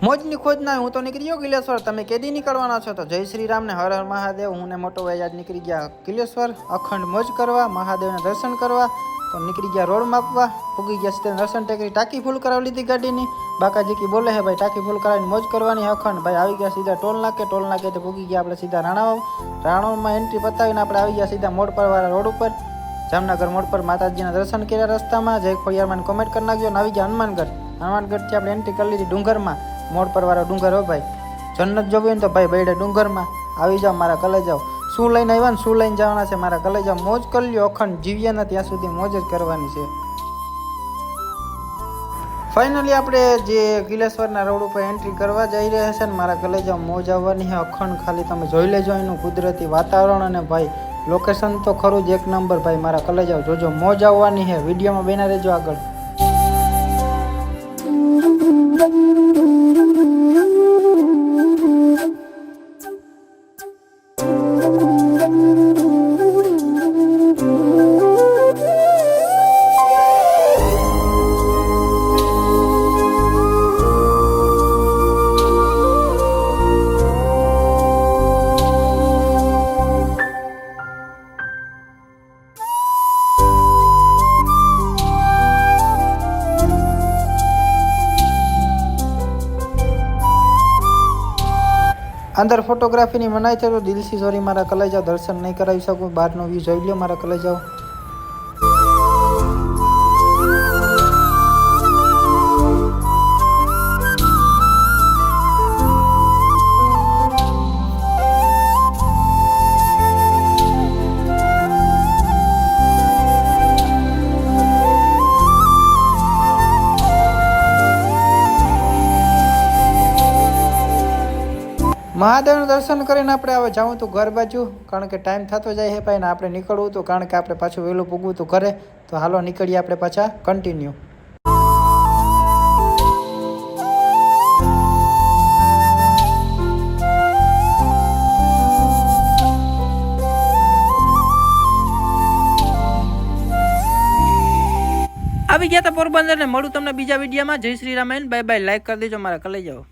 મોજની ખોજ ના હું તો નીકળી ગયો કિલેશ્વર, તમે કેદી નીકળવાના છો? તો જય શ્રી રામ ને હર હર મહાદેવ. હું ને મોટો ભાઈ આજ નીકળી ગયા કિલેશ્વર અખંડ મોજ કરવા, મહાદેવના દર્શન કરવા. તો નીકળી ગયા રોડ માપવા, પૂગી ગયા સીધા દર્શન ટેકરી, ટાંકી ફૂલ કરાવી લીધી ગાડીની. બાકાજી કી બોલે હે ભાઈ ટાંકી ફૂલ કરાવીને મોજ કરવાની અખંડ. ભાઈ આવી ગયા સીધા ટોલ નાકે તો પૂગી ગયા આપણે સીધા રાણામાં એન્ટ્રી પતાવીને આપણે આવી ગયા સીધા મોડ પર વાળા રોડ ઉપર, જામનગર મોડ પર. માતાજીના દર્શન કર્યા રસ્તામાં, જય ખોડિયારમાં કોમેન્ટ કરી નાખજો. ને આવી ગયા હનુમાનગઢથી આપણે એન્ટ્રી કરી લીધી ડુંગરમાં, મોડ પર વાળો ડુંગર. હો ભાઈ જન્નત જોવી ને તો ભાઈ બેડે ડુંગરમાં આવી જાઓ મારા કલેજાઓ. શું લઈને આવ્યા ને શું લઈને જવાના છે મારા કલેજાઓ? મોજ કરી લ્યો અખંડ, જીવ્યા ને ત્યાં સુધી મોજ જ કરવાની છે. ફાઇનલી આપણે જે કિલેશ્વરના રોડ ઉપર એન્ટ્રી કરવા જઈ રહ્યા છે ને મારા કલેજાઓ, મોજ આવવાની છે અખંડ. ખાલી તમે જોઈ લેજો એનું કુદરતી વાતાવરણ, અને ભાઈ લોકેશન તો ખરું જ એક નંબર. ભાઈ મારા કલેજાઓ જોજો, મોજ આવવાની છે. વિડીયોમાં બેના રહેજો આગળ. અંદર ફોટોગ્રાફીની મનાઈ છે તો દિલથી સોરી મારા કલેજાઓ, દર્શન નહીં કરાવી શકું. બહારનો વ્યૂ જોઈ લો મારા કલેજાઓ. મહાદેવનું દર્શન કરીને આપણે હવે જાઉં તો ઘર બાજુ, કારણ કે ટાઈમ થતો જાય છે ભાઈ. ને આપણે નીકળવું હતું કારણ કે આપણે પાછું વહેલું પૂગવું હતું ઘરે. તો હાલો નીકળીએ આપણે પાછા કન્ટિન્યુ. આવી ગયા હતા પોરબંદર ને. મળું તમને બીજા વિડીયોમાં. જય Shri Ramayan. Bye bye. Like કરી દેજો મારા કલેજાઓ.